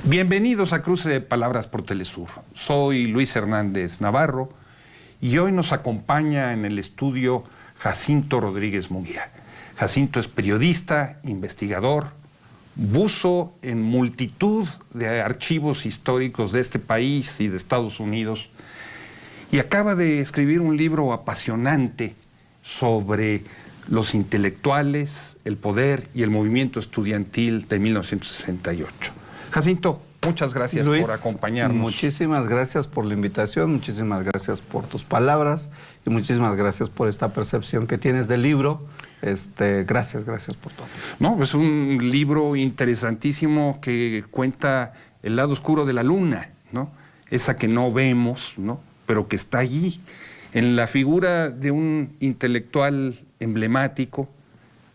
Bienvenidos a Cruce de Palabras por Telesur. Soy Luis Hernández Navarro y hoy nos acompaña en el estudio Jacinto Rodríguez Munguía. Jacinto es periodista, investigador, buzo en multitud de archivos históricos de este país y de Estados Unidos y acaba de escribir un libro apasionante sobre los intelectuales, el poder y el movimiento estudiantil de 1968. Jacinto, muchas gracias, Luis, por acompañarnos. Muchísimas gracias por la invitación, muchísimas gracias por tus palabras y muchísimas gracias por esta percepción que tienes del libro. Gracias por todo. No, es un libro interesantísimo que cuenta el lado oscuro de la luna, ¿no? Esa que no vemos, ¿no? Pero que está allí, en la figura de un intelectual emblemático,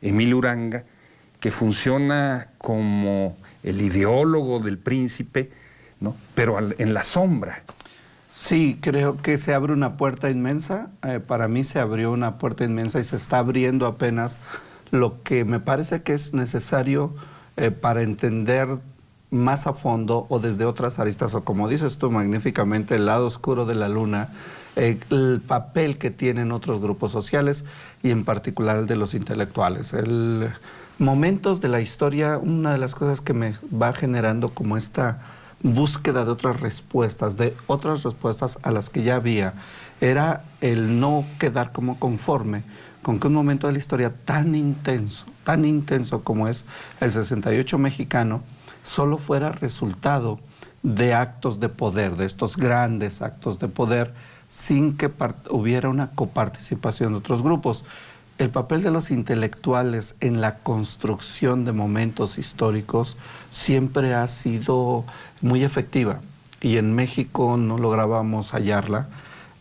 Emilio Uranga, que funciona como el ideólogo del príncipe, ¿no? Pero en la sombra. Sí, creo que se abre una puerta inmensa. Para mí se abrió una puerta inmensa y se está abriendo apenas lo que me parece que es necesario para entender más a fondo o desde otras aristas, o como dices tú magníficamente, el lado oscuro de la luna, el papel que tienen otros grupos sociales y en particular el de los intelectuales. Momentos de la historia, una de las cosas que me va generando como esta búsqueda de otras respuestas a las que ya había, era el no quedar como conforme con que un momento de la historia tan intenso como es el 68 mexicano, solo fuera resultado de actos de poder, de estos grandes actos de poder, sin que hubiera una coparticipación de otros grupos. El papel de los intelectuales en la construcción de momentos históricos siempre ha sido muy efectiva y en México no lográbamos hallarla.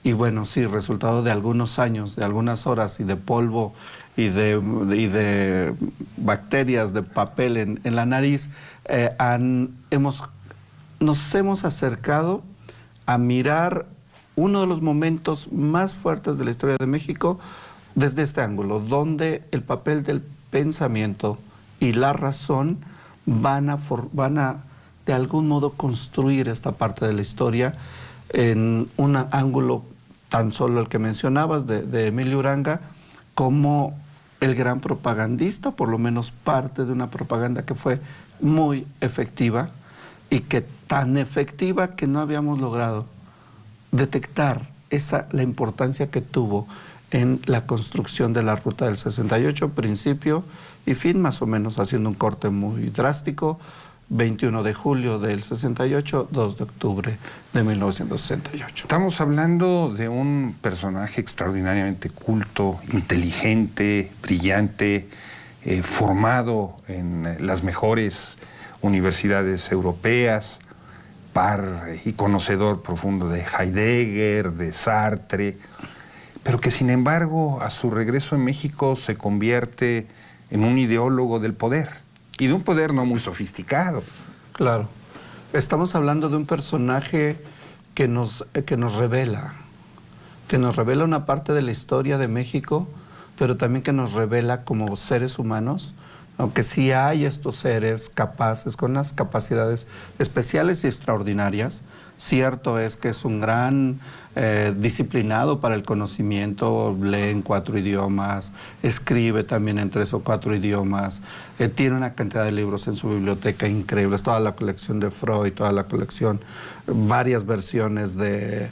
Y bueno, sí, resultado de algunos años, de algunas horas y de polvo y de bacterias de papel en la nariz, nos hemos acercado a mirar uno de los momentos más fuertes de la historia de México desde este ángulo, donde el papel del pensamiento y la razón van a de algún modo construir esta parte de la historia en un ángulo tan solo el que mencionabas de Emilio Uranga, como el gran propagandista, por lo menos parte de una propaganda que fue muy efectiva y que tan efectiva que no habíamos logrado detectar la importancia que tuvo en la construcción de la Ruta del 68, principio y fin, más o menos, haciendo un corte muy drástico, 21 de julio del 68, 2 de octubre de 1968. Estamos hablando de un personaje extraordinariamente culto, inteligente, brillante, formado en las mejores universidades europeas, par y conocedor profundo de Heidegger, de Sartre, pero que sin embargo a su regreso en México se convierte en un ideólogo del poder, y de un poder no muy sofisticado. Claro, estamos hablando de un personaje que nos revela una parte de la historia de México, pero también que nos revela como seres humanos, aunque sí hay estos seres capaces, con unas capacidades especiales y extraordinarias. Cierto es que es un gran disciplinado para el conocimiento, lee en 4 idiomas, escribe también en 3 o 4 idiomas, tiene una cantidad de libros en su biblioteca increíbles, toda la colección de Freud, toda la colección, varias versiones de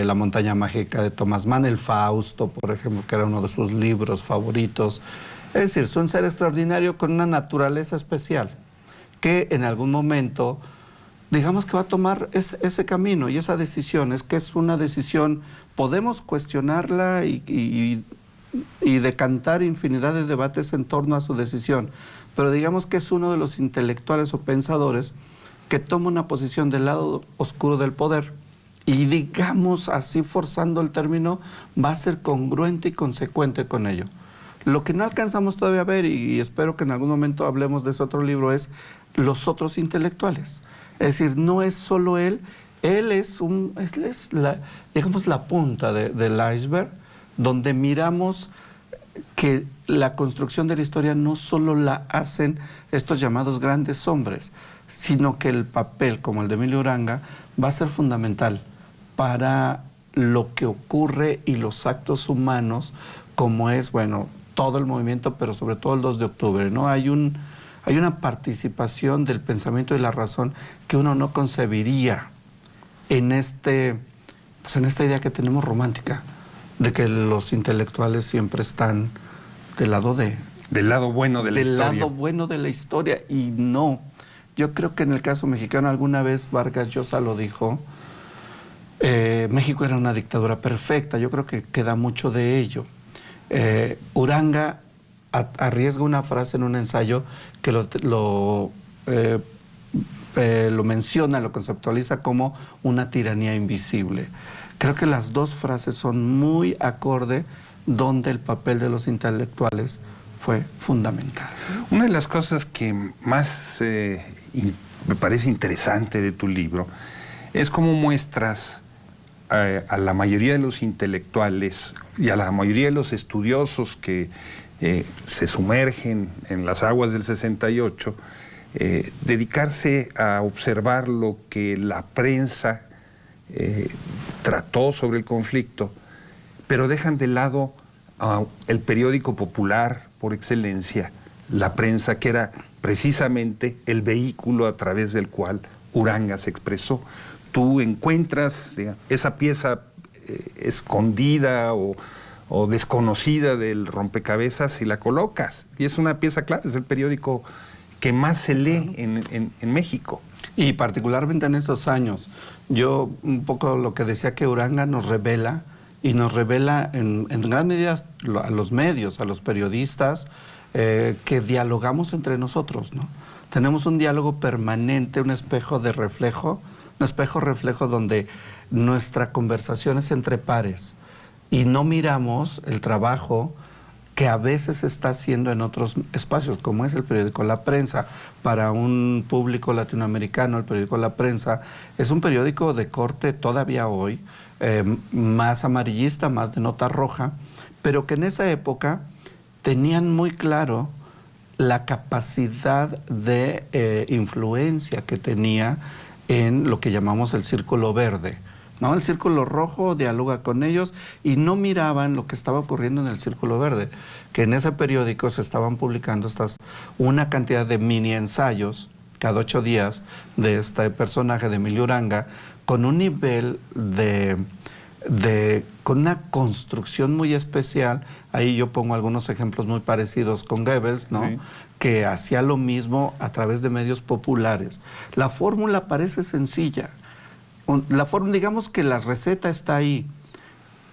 La montaña mágica de Thomas Mann, el Fausto, por ejemplo, que era uno de sus libros favoritos. Es decir, es un ser extraordinario con una naturaleza especial, que en algún momento, digamos que va a tomar ese camino y esa decisión. Es que es una decisión, podemos cuestionarla y decantar infinidad de debates en torno a su decisión, pero digamos que es uno de los intelectuales o pensadores que toma una posición del lado oscuro del poder y, digamos así, forzando el término, va a ser congruente y consecuente con ello. Lo que no alcanzamos todavía a ver, y espero que en algún momento hablemos de ese otro libro, es los otros intelectuales. Es decir, no es solo él es digamos, la punta del iceberg, donde miramos que la construcción de la historia no solo la hacen estos llamados grandes hombres, sino que el papel como el de Emilio Uranga va a ser fundamental para lo que ocurre y los actos humanos, como es, bueno, todo el movimiento, pero sobre todo el 2 de octubre, ¿no? Hay una participación del pensamiento y la razón que uno no concebiría en en esta idea que tenemos romántica, de que los intelectuales siempre están del lado del lado bueno de la historia. Del lado bueno de la historia, y no. Yo creo que en el caso mexicano, alguna vez Vargas Llosa lo dijo, México era una dictadura perfecta. Yo creo que queda mucho de ello. Uranga arriesga una frase en un ensayo que lo menciona, lo conceptualiza como una tiranía invisible. Creo que las dos frases son muy acorde, donde el papel de los intelectuales fue fundamental. Una de las cosas que más me parece interesante de tu libro es cómo muestras a la mayoría de los intelectuales y a la mayoría de los estudiosos que se sumergen en las aguas del 68, dedicarse a observar lo que la prensa trató sobre el conflicto, pero dejan de lado el periódico popular por excelencia, la prensa, que era precisamente el vehículo a través del cual Uranga se expresó. Tú encuentras esa pieza escondida o desconocida del rompecabezas y la colocas, y es una pieza clave, es el periódico que más se lee en México. Y particularmente en esos años, yo un poco lo que decía, que Uranga nos revela, y nos revela en gran medida a los medios, a los periodistas, que dialogamos entre nosotros, ¿no? Tenemos un diálogo permanente, un espejo de reflejo, un espejo reflejo donde nuestra conversación es entre pares, y no miramos el trabajo que a veces se está haciendo en otros espacios, como es el periódico La Prensa. Para un público latinoamericano, el periódico La Prensa es un periódico de corte todavía hoy, más amarillista, más de nota roja, pero que en esa época tenían muy claro la capacidad de influencia que tenía en lo que llamamos el círculo verde, ¿no? El círculo rojo dialoga con ellos y no miraban lo que estaba ocurriendo en el círculo verde, que en ese periódico se estaban publicando una cantidad de mini ensayos cada 8 días de este personaje de Emilio Uranga, con un nivel con una construcción muy especial. Ahí yo pongo algunos ejemplos muy parecidos con Goebbels, ¿no? Sí. Que hacía lo mismo a través de medios populares. La fórmula parece sencilla. Digamos que la receta está ahí.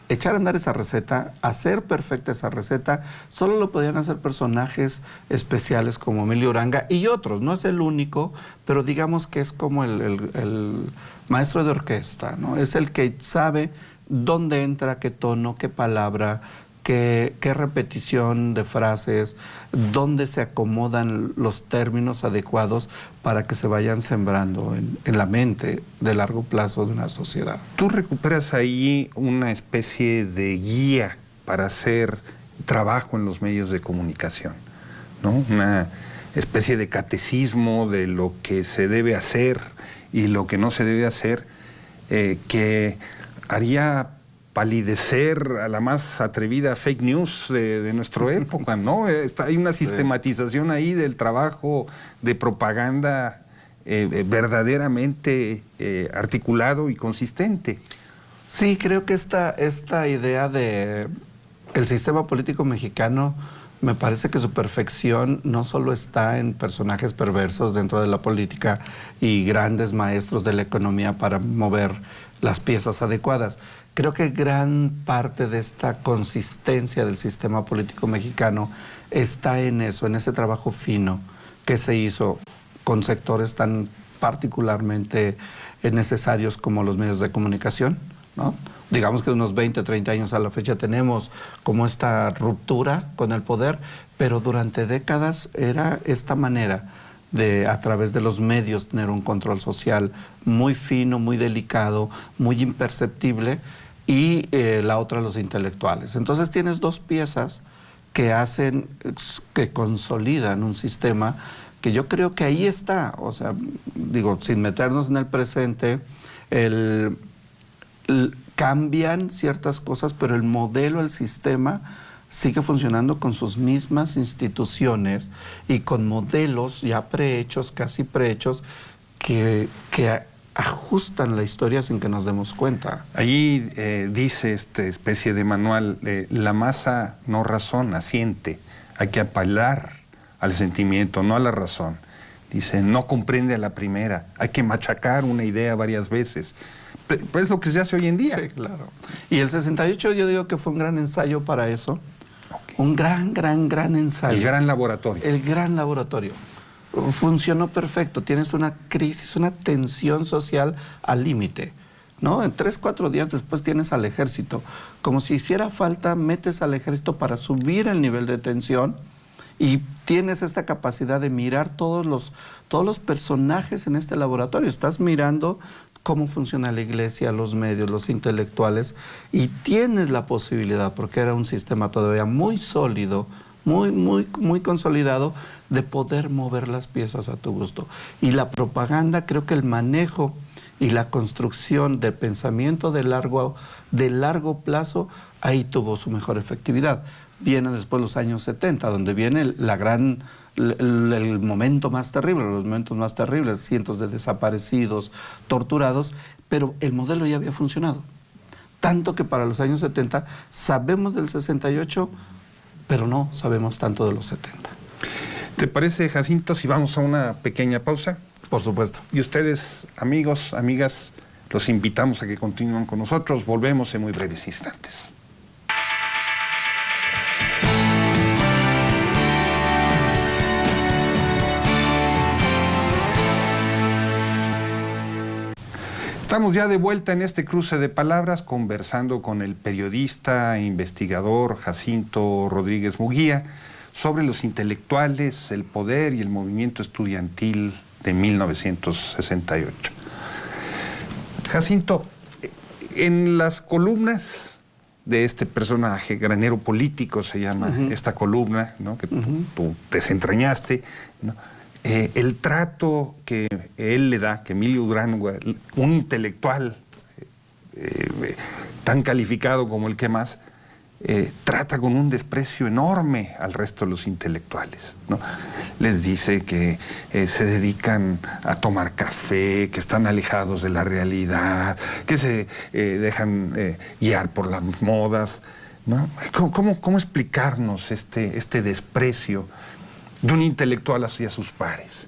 Echar a andar esa receta, hacer perfecta esa receta, solo lo podían hacer personajes especiales como Emilio Uranga y otros. No es el único, pero digamos que es como el maestro de orquesta, ¿no? Es el que sabe dónde entra, qué tono, qué palabra, qué repetición de frases, dónde se acomodan los términos adecuados para que se vayan sembrando en la mente de largo plazo de una sociedad. Tú recuperas ahí una especie de guía para hacer trabajo en los medios de comunicación, ¿no? Una especie de catecismo de lo que se debe hacer y lo que no se debe hacer, que haría palidecer a la más atrevida fake news de nuestra época, ¿no? Hay una sistematización ahí del trabajo de propaganda verdaderamente articulado y consistente. Sí, creo que esta idea de el sistema político mexicano, me parece que su perfección no solo está en personajes perversos dentro de la política y grandes maestros de la economía para mover las piezas adecuadas. Creo que gran parte de esta consistencia del sistema político mexicano está en eso, en ese trabajo fino que se hizo con sectores tan particularmente necesarios como los medios de comunicación, ¿no? Digamos que unos 20, 30 años a la fecha tenemos como esta ruptura con el poder, pero durante décadas era esta manera de, a través de los medios, tener un control social muy fino, muy delicado, muy imperceptible, y la otra los intelectuales. Entonces tienes dos piezas que consolidan un sistema que yo creo que ahí está, o sea, digo, sin meternos en el presente, cambian ciertas cosas, pero el modelo, el sistema sigue funcionando con sus mismas instituciones y con modelos ya prehechos, casi prehechos, que ajustan la historia sin que nos demos cuenta. Allí dice esta especie de manual, la masa no razona, siente, hay que apelar al sentimiento, no a la razón. Dice, no comprende a la primera, hay que machacar una idea varias veces. Pues es lo que se hace hoy en día. Sí, claro. Y el 68 yo digo que fue un gran ensayo para eso. Okay. Un gran ensayo. El gran laboratorio. El gran laboratorio. Funcionó perfecto. Tienes una crisis, una tensión social al límite, ¿no? En 3, 4 días después tienes al ejército. Como si hiciera falta, metes al ejército para subir el nivel de tensión y tienes esta capacidad de mirar todos los personajes en este laboratorio. Estás mirando cómo funciona la iglesia, los medios, los intelectuales, y tienes la posibilidad, porque era un sistema todavía muy sólido, muy consolidado, de poder mover las piezas a tu gusto. Y la propaganda, creo que el manejo y la construcción del pensamiento de largo plazo, ahí tuvo su mejor efectividad. Vienen después los años 70, donde viene el momento más terrible, los momentos más terribles, cientos de desaparecidos, torturados, pero el modelo ya había funcionado. Tanto que para los años 70 sabemos del 68, pero no sabemos tanto de los 70. ¿Te parece, Jacinto, si vamos a una pequeña pausa? Por supuesto. Y ustedes, amigos, amigas, los invitamos a que continúen con nosotros. Volvemos en muy breves instantes. Estamos ya de vuelta en este cruce de palabras, conversando con el periodista e investigador Jacinto Rodríguez Munguía sobre los intelectuales, el poder y el movimiento estudiantil de 1968. Jacinto, en las columnas de este personaje, Granero Político se llama esta columna, ¿no?, que tú desentrañaste, ¿no?, el trato que él le da, que Emilio Durán, un intelectual tan calificado como el que más, trata con un desprecio enorme al resto de los intelectuales, ¿no? Les dice que se dedican a tomar café, que están alejados de la realidad, que se dejan guiar por las modas, ¿no? ¿Cómo explicarnos este desprecio de un intelectual hacia sus pares?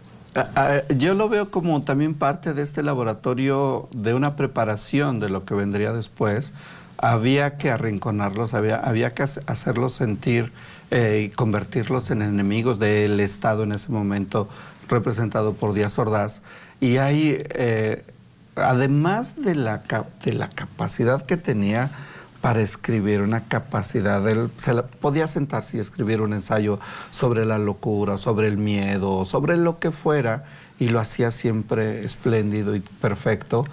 Yo lo veo como también parte de este laboratorio de una preparación de lo que vendría después. Había que arrinconarlos, había que hacerlos sentir y convertirlos en enemigos del Estado en ese momento, representado por Díaz Ordaz. Y ahí, además de la capacidad que tenía para escribir, una capacidad, podía sentarse y escribir un ensayo sobre la locura, sobre el miedo, sobre lo que fuera, y lo hacía siempre espléndido y perfecto.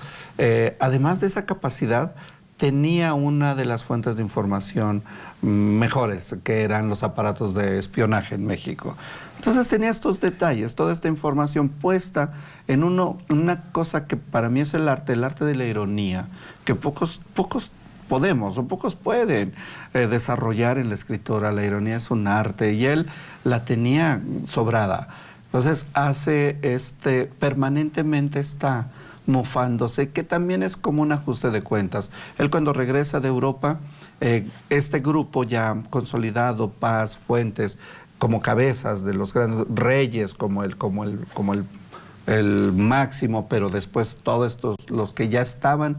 Además de esa capacidad, tenía una de las fuentes de información mejores, que eran los aparatos de espionaje en México. Entonces tenía estos detalles, toda esta información puesta en una cosa que para mí es el arte de la ironía, que pocos podemos o pocos pueden desarrollar en la escritura. La ironía es un arte y él la tenía sobrada. Entonces permanentemente está mofándose, que también es como un ajuste de cuentas. Él, cuando regresa de Europa, este grupo ya consolidado, Paz, Fuentes, como cabezas de los grandes reyes, como el Máximo, pero después todos estos, los que ya estaban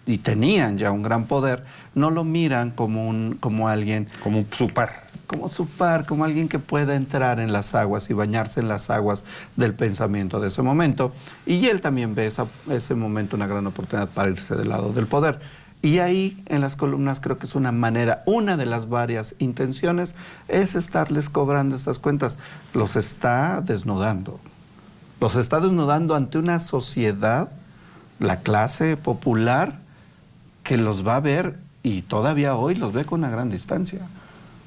y tenían ya un gran poder, no lo miran como alguien... Como su par. Como su par, como alguien que pueda entrar en las aguas y bañarse en las aguas del pensamiento de ese momento. Y él también ve ese momento una gran oportunidad para irse del lado del poder. Y ahí, en las columnas, creo que es una manera, una de las varias intenciones, es estarles cobrando estas cuentas. Los está desnudando. Los está desnudando ante una sociedad, la clase popular, que los va a ver, y todavía hoy los ve con una gran distancia.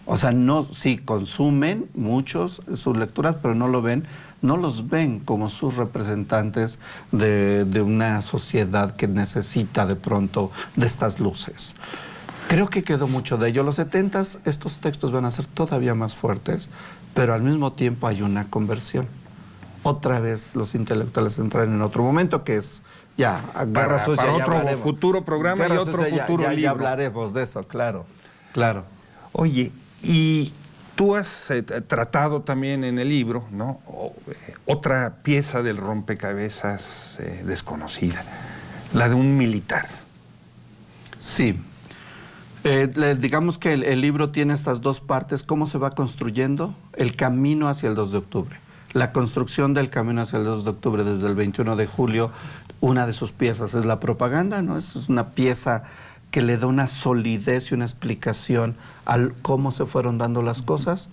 O sea, sí consumen muchos sus lecturas, pero no lo ven no los ven como sus representantes de una sociedad que necesita de pronto de estas luces. Creo que quedó mucho de ello. Los 70s, estos textos van a ser todavía más fuertes, pero al mismo tiempo hay una conversión. Otra vez los intelectuales entran en otro momento, que es ya para otro futuro programa y otro futuro libro. Ya hablaremos de eso, claro, claro. Oye, y tú has tratado también en el libro, ¿no? Otra pieza del rompecabezas desconocida, la de un militar. Sí. Digamos que el libro tiene estas dos partes: cómo se va construyendo el camino hacia el 2 de octubre. La construcción del camino hacia el 2 de octubre desde el 21 de julio, una de sus piezas es la propaganda, ¿no? Es una pieza que le da una solidez y una explicación a cómo se fueron dando las cosas.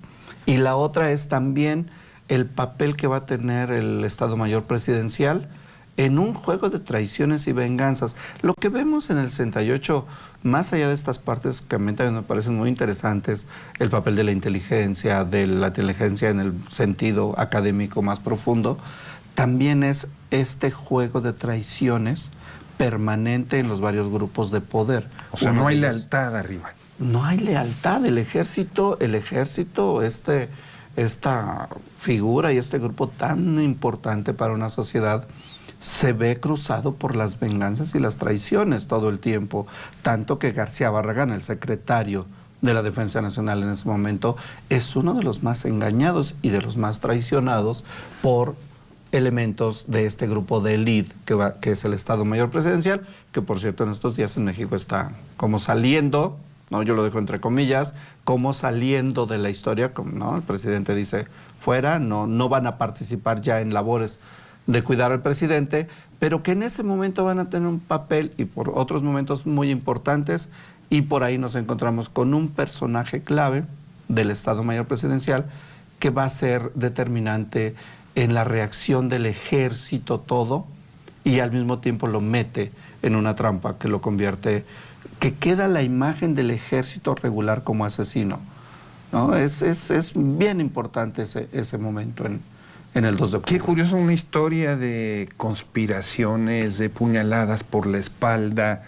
Y la otra es también el papel que va a tener el Estado Mayor Presidencial en un juego de traiciones y venganzas. Lo que vemos en el 68, más allá de estas partes que a mí también me parecen muy interesantes, el papel de la inteligencia en el sentido académico más profundo, también es este juego de traiciones permanente en los varios grupos de poder. O sea, no hay lealtad arriba. No hay lealtad. El ejército, esta figura y este grupo tan importante para una sociedad, se ve cruzado por las venganzas y las traiciones todo el tiempo, tanto que García Barragán, el secretario de la Defensa Nacional en ese momento, es uno de los más engañados y de los más traicionados por elementos de este grupo de élite que es el Estado Mayor Presidencial, que por cierto en estos días en México está como saliendo, ¿no? Yo lo dejo entre comillas, como saliendo de la historia, ¿no? El presidente dice fuera, no van a participar ya en labores de cuidar al presidente, pero que en ese momento van a tener un papel y por otros momentos muy importantes, y por ahí nos encontramos con un personaje clave del Estado Mayor Presidencial que va a ser determinante en la reacción del ejército todo, y al mismo tiempo lo mete en una trampa que lo convierte, que queda la imagen del ejército regular como asesino, ¿no? Es bien importante ese momento en el 2 de octubre. Qué curioso, una historia de conspiraciones, de puñaladas por la espalda,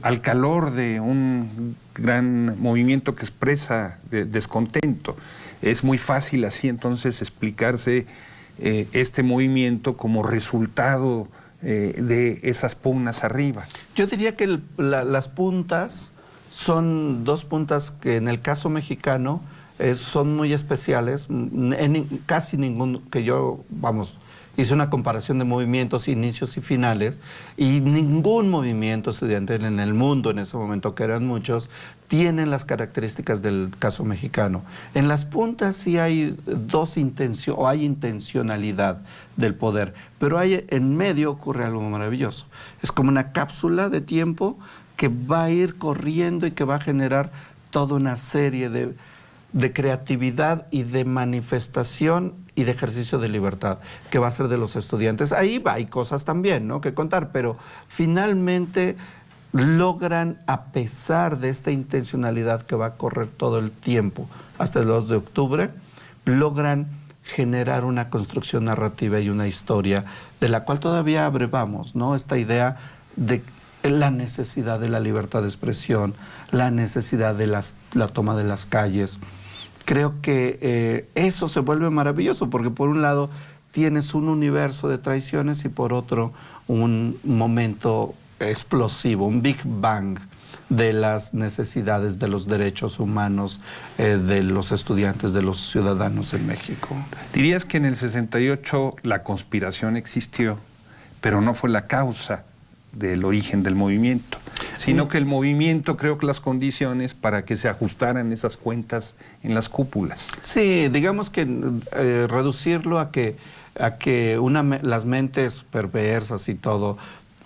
al calor de un gran movimiento que expresa descontento. Es muy fácil así entonces explicarse este movimiento como resultado de esas pugnas arriba. Yo diría que las puntas son dos puntas que en el caso mexicano son muy especiales. Casi ningún, que yo, hice una comparación de movimientos, inicios y finales, y ningún movimiento estudiantil en el mundo en ese momento, que eran muchos, tienen las características del caso mexicano. En las puntas sí hay hay intencionalidad del poder, pero en medio ocurre algo maravilloso. Es como una cápsula de tiempo que va a ir corriendo y que va a generar toda una serie de creatividad y de manifestación y de ejercicio de libertad que va a ser de los estudiantes. Ahí hay cosas también, ¿no?, que contar, pero finalmente logran, a pesar de esta intencionalidad que va a correr todo el tiempo hasta el 2 de octubre, logran generar una construcción narrativa y una historia de la cual todavía abrevamos, ¿no? Esta idea de la necesidad de la libertad de expresión, la necesidad de la toma de las calles. Creo que eso se vuelve maravilloso, porque por un lado tienes un universo de traiciones y por otro un momento explosivo, un Big Bang de las necesidades de los derechos humanos de los estudiantes, de los ciudadanos en México. ¿Dirías que en el 68 la conspiración existió, pero no fue la causa del origen del movimiento, sino que el movimiento creó las condiciones para que se ajustaran esas cuentas en las cúpulas? Sí, digamos que reducirlo a que las mentes perversas y todo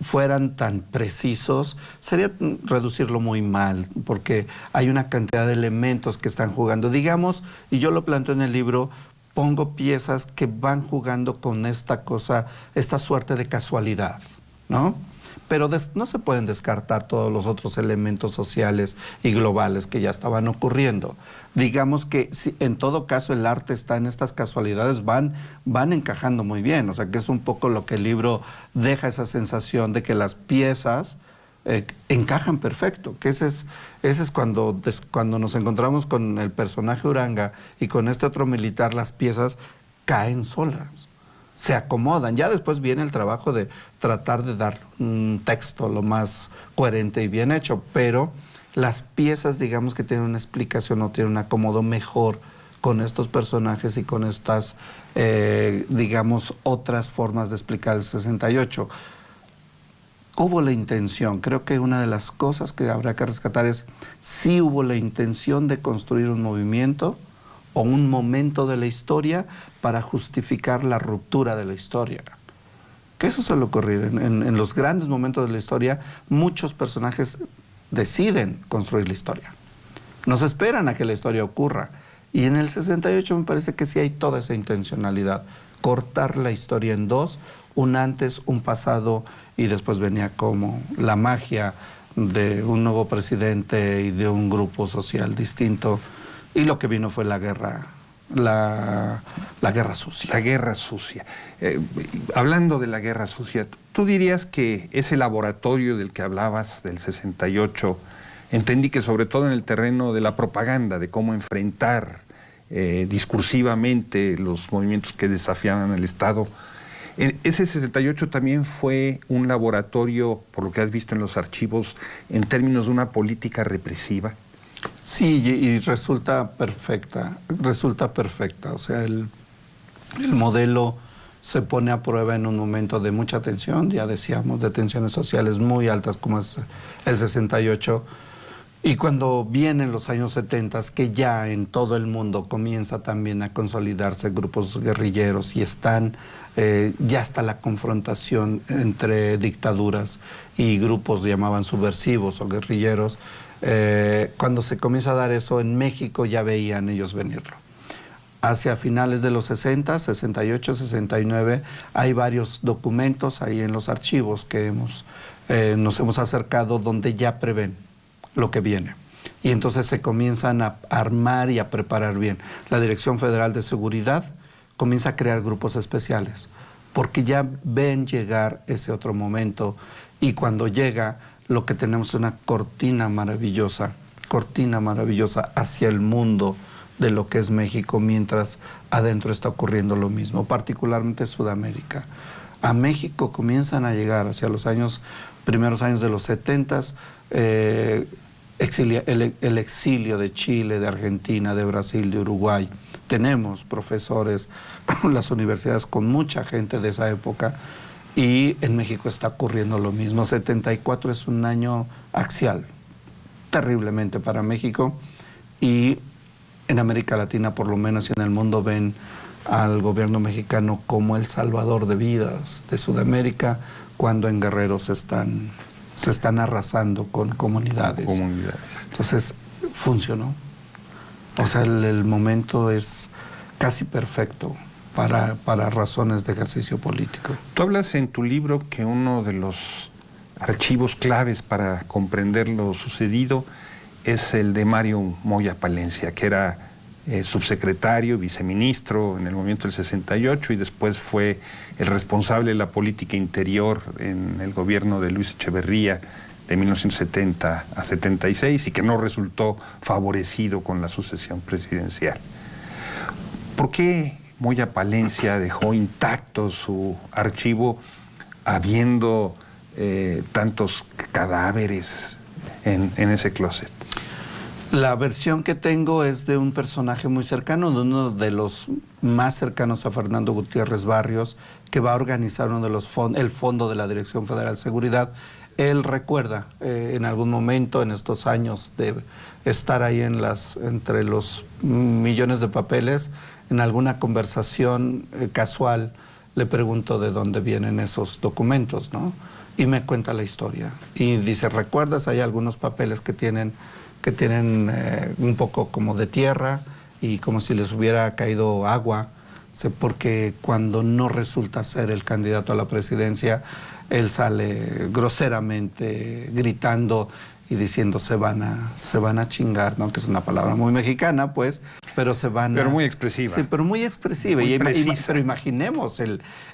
fueran tan precisos sería reducirlo muy mal, porque hay una cantidad de elementos que están jugando. Digamos, y yo lo planteo en el libro, pongo piezas que van jugando con esta suerte de casualidad, ¿no? pero no se pueden descartar todos los otros elementos sociales y globales que ya estaban ocurriendo. Digamos que si, en todo caso el arte está en estas casualidades, van encajando muy bien, o sea que es un poco lo que el libro deja esa sensación de que las piezas encajan perfecto, que ese es cuando nos encontramos con el personaje Uranga y con este otro militar, las piezas caen solas, se acomodan. Ya después viene el trabajo de tratar de dar un texto lo más coherente y bien hecho, pero las piezas, digamos que tienen una explicación o tienen un acomodo mejor con estos personajes y con estas, digamos, otras formas de explicar el 68. Hubo la intención, creo que una de las cosas que habrá que rescatar es sí hubo la intención de construir un movimiento o un momento de la historia para justificar la ruptura de la historia. Que eso suele ocurrir. En los grandes momentos de la historia, muchos personajes deciden construir la historia. No se esperan a que la historia ocurra. Y en el 68 me parece que sí hay toda esa intencionalidad. Cortar la historia en dos, un antes, un pasado, y después venía como la magia de un nuevo presidente y de un grupo social distinto. Y lo que vino fue la guerra, la guerra sucia. La guerra sucia. Hablando de la guerra sucia, ¿tú dirías que ese laboratorio del que hablabas, del 68, entendí que sobre todo en el terreno de la propaganda, de cómo enfrentar discursivamente los movimientos que desafiaban al Estado, ese 68 también fue un laboratorio, por lo que has visto en los archivos, en términos de una política represiva? Sí, y resulta perfecta. O sea, el modelo se pone a prueba en un momento de mucha tensión, ya decíamos, de tensiones sociales muy altas como es el 68. Y cuando vienen los años 70, que ya en todo el mundo comienza también a consolidarse grupos guerrilleros y ya está la confrontación entre dictaduras y grupos llamaban subversivos o guerrilleros, cuando se comienza a dar eso en México ya veían ellos venirlo. Hacia finales de los 60, 68, 69, hay varios documentos ahí en los archivos que nos hemos acercado donde ya prevén lo que viene. Y entonces se comienzan a armar y a preparar bien. La Dirección Federal de Seguridad comienza a crear grupos especiales, porque ya ven llegar ese otro momento, y cuando llega lo que tenemos es una cortina maravillosa hacia el mundo de lo que es México, mientras adentro está ocurriendo lo mismo, particularmente Sudamérica. A México comienzan a llegar hacia los primeros años de los 70s, el exilio de Chile, de Argentina, de Brasil, de Uruguay. Tenemos profesores, las universidades con mucha gente de esa época, y en México está ocurriendo lo mismo. 74 es un año axial, terriblemente para México, y en América Latina, por lo menos, y en el mundo, ven al gobierno mexicano como el salvador de vidas de Sudamérica, cuando en Guerrero se están arrasando con comunidades. Entonces, funcionó. O sea, el momento es casi perfecto para razones de ejercicio político. Tú hablas en tu libro que uno de los archivos claves para comprender lo sucedido es el de Mario Moya Palencia, que era subsecretario, viceministro en el movimiento del 68 y después fue el responsable de la política interior en el gobierno de Luis Echeverría de 1970 a 76 y que no resultó favorecido con la sucesión presidencial. ¿Por qué Moya Palencia dejó intacto su archivo habiendo tantos cadáveres en ese closet? La versión que tengo es de un personaje muy cercano, de uno de los más cercanos a Fernando Gutiérrez Barrios, que va a organizar uno de el fondo de la Dirección Federal de Seguridad. Él recuerda en algún momento en estos años de estar ahí entre los millones de papeles, en alguna conversación casual le pregunto de dónde vienen esos documentos, ¿no? Y me cuenta la historia. Y dice, ¿recuerdas? Hay algunos papeles que tienen un poco como de tierra y como si les hubiera caído agua, porque cuando no resulta ser el candidato a la presidencia, él sale groseramente gritando y diciendo se van a chingar, ¿no? Que es una palabra muy mexicana, pues, pero se van Pero muy expresiva. Sí, pero muy expresiva. Muy Pero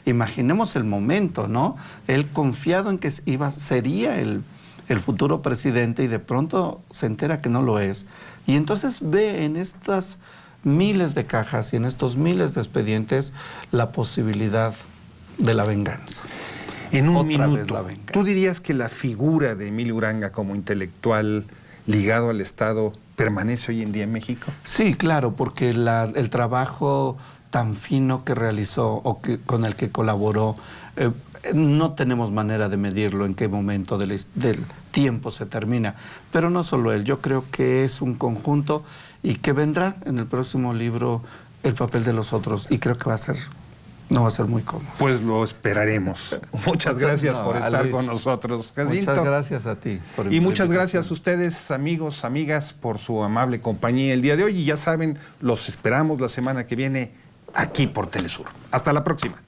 imaginemos el momento, ¿no? Él confiado en que sería el futuro presidente y de pronto se entera que no lo es. Y entonces ve en estas miles de cajas y en estos miles de expedientes la posibilidad de la venganza. En un Otra vez minuto, la venganza. ¿tú dirías que la figura de Emilio Uranga como intelectual ligado al Estado permanece hoy en día en México? Sí, claro, porque el trabajo tan fino que realizó o con el que colaboró, no tenemos manera de medirlo en qué momento del tiempo se termina. Pero no solo él, yo creo que es un conjunto y que vendrá en el próximo libro el papel de los otros y creo que no va a ser muy cómodo. Pues lo esperaremos. Muchas gracias por estar Luis, con nosotros, Jacinto. Muchas gracias a ti. Y muchas gracias a ustedes, amigos, amigas, por su amable compañía el día de hoy. Y ya saben, los esperamos la semana que viene aquí por Telesur. Hasta la próxima.